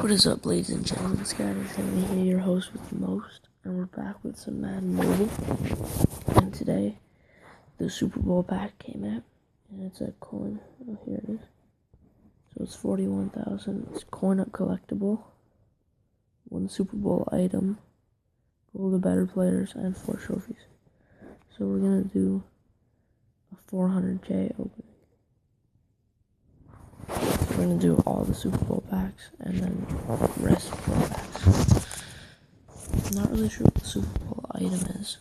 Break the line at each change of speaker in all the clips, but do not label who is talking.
What is up, ladies and gentlemen? Scott is here, your host with the most, and we're back with some Madden Mobile. And today, the Super Bowl pack came out, and it's a coin. Oh, here it is. So it's 41,000. It's coin up collectible, one Super Bowl item, gold to better players, and 4 trophies. So we're gonna do a 400K opening. We're going to do all the Super Bowl packs and then the rest of the packs. I'm not really sure what the Super Bowl item is.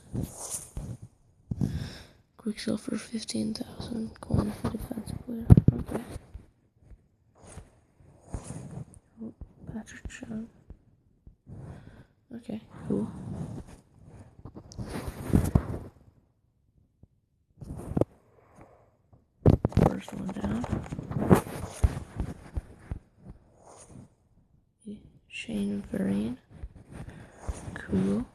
Quick sell for 15,000. Coin for defensive player. Okay. Oh, Patrick Sean. Okay, cool. First one down. Shane Vereen. Cool.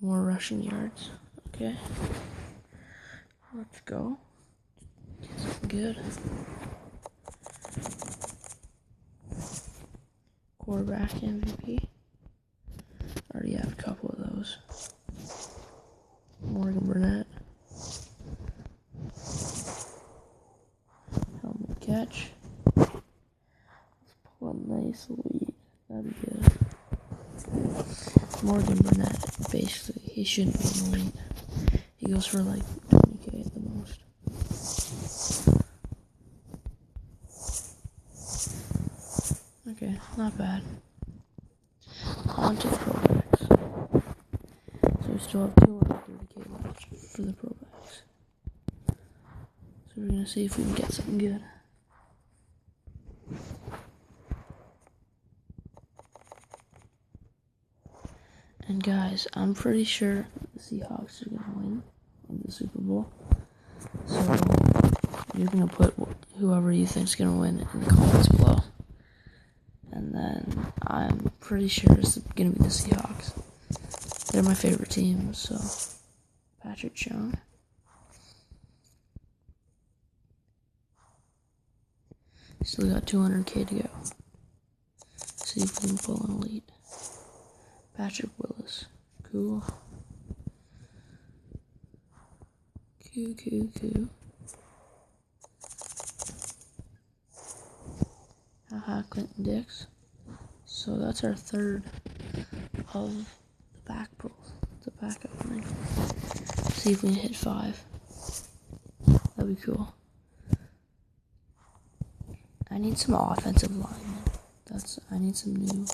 More rushing yards. Okay. Let's go. Get something good. Quarterback MVP. Already have a couple of those. Morgan Burnett. Helmet catch. Let's pull a nice lead. That'd be good. Morgan Burnett, basically, he shouldn't be in the lead. He goes for like 20K at the most. Okay, not bad. On to the pro packs. So we still have 230K left for the pro packs. So we're gonna see if we can get something good. And guys, I'm pretty sure the Seahawks are gonna win in the Super Bowl. So you're gonna put whoever you think's gonna win in the comments below. And then I'm pretty sure it's gonna be the Seahawks. They're my favorite team, so Patrick Sean. Still got 200K to go. See if we can pull an elite. Patrick Willis. Cool. Cool. Haha, Clinton Dix. So that's our third of the back pulls. The back opening. See if we can hit 5. That'd be cool. I need some offensive linemen. I need some new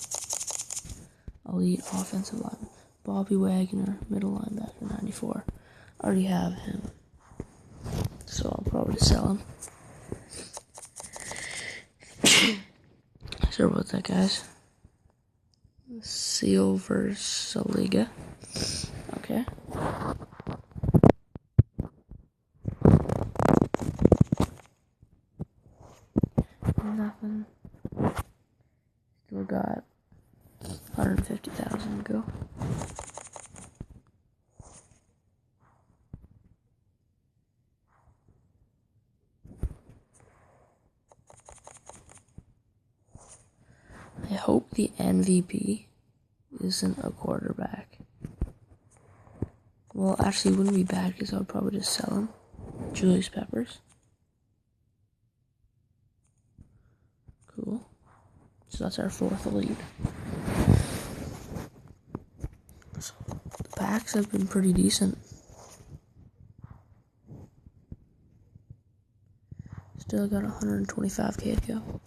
elite offensive linemen. Bobby Wagner, middle linebacker, 94. Already have him. So I'll probably sell him. Sorry about that, guys. Silver Saliga. Okay. Nothing. Still got 150,000 to go. I hope the MVP isn't a quarterback. Well, actually, it wouldn't be bad because I would probably just sell him. Julius Peppers. Cool. So that's our 4th elite. So the packs have been pretty decent. Still got 125K to go.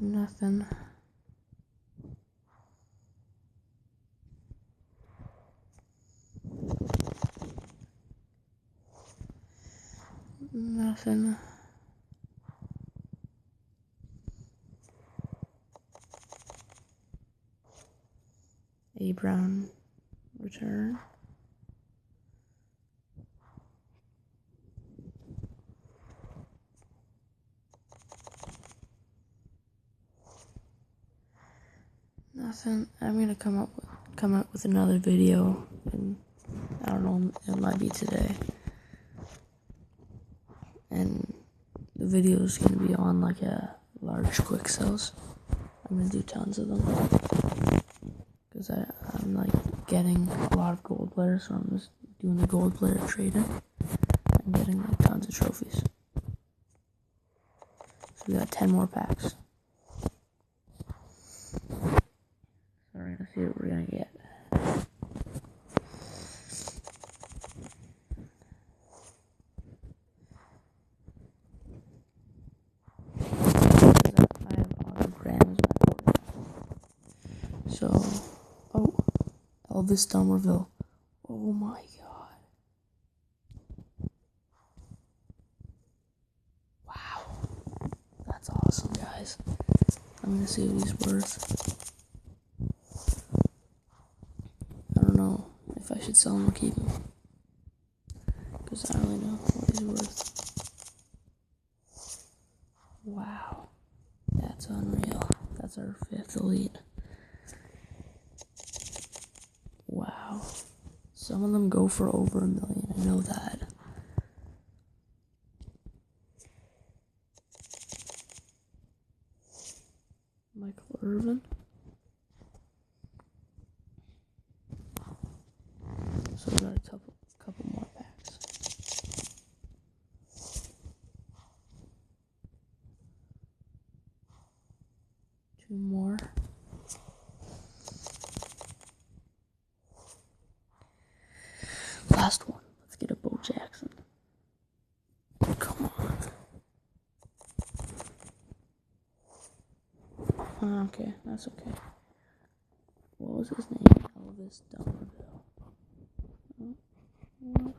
Nothing. Nothing. A Brown return. Nothing. I'm gonna come up with another video, and I don't know, it might be today. And the video is gonna be on like a large quick sells. I'm gonna do tons of them because I'm like getting a lot of gold players, so I'm just doing the gold player trading. I'm getting like tons of trophies. So we got 10 more packs. So we're gonna see what we're gonna get. I have autograms. So, oh, Elvis Dumerville. Oh my god. Wow. That's awesome, guys. I'm gonna see what he's worth. I don't know if I should sell him or keep him, because I don't really know what he's worth. Wow. That's unreal. That's our 5th elite. Wow. Some of them go for over $1 million. I know that. Michael Irvin. So we got a couple more packs. Two more. Last one. Let's get a Bo Jackson. Come on. Okay, that's okay. What was his name? Elvis Dumerville. What?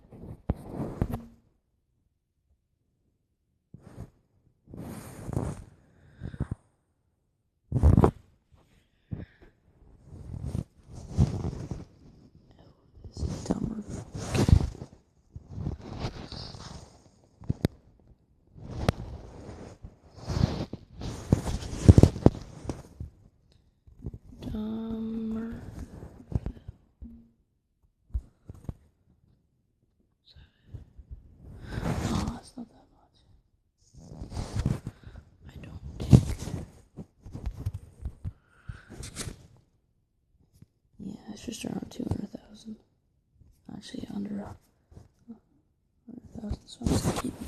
Elvis Dumerville. Dumerville. Oh, that's not that much. I don't think. Yeah, it's just around 200,000. Actually, under 100,000, so I'm just keeping.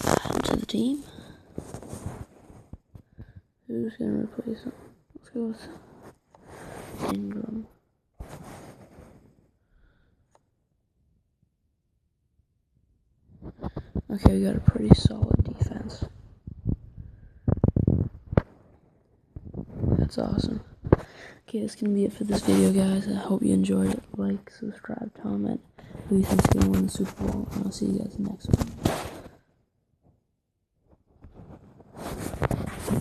Add him to the team. Who's gonna replace him? Let's go with Ingram. Okay, we got a pretty solid defense. That's awesome. Okay, that's gonna be it for this video, guys. I hope you enjoyed it. Like, subscribe, comment who you think's gonna win the Super Bowl, and I'll see you guys in the next one.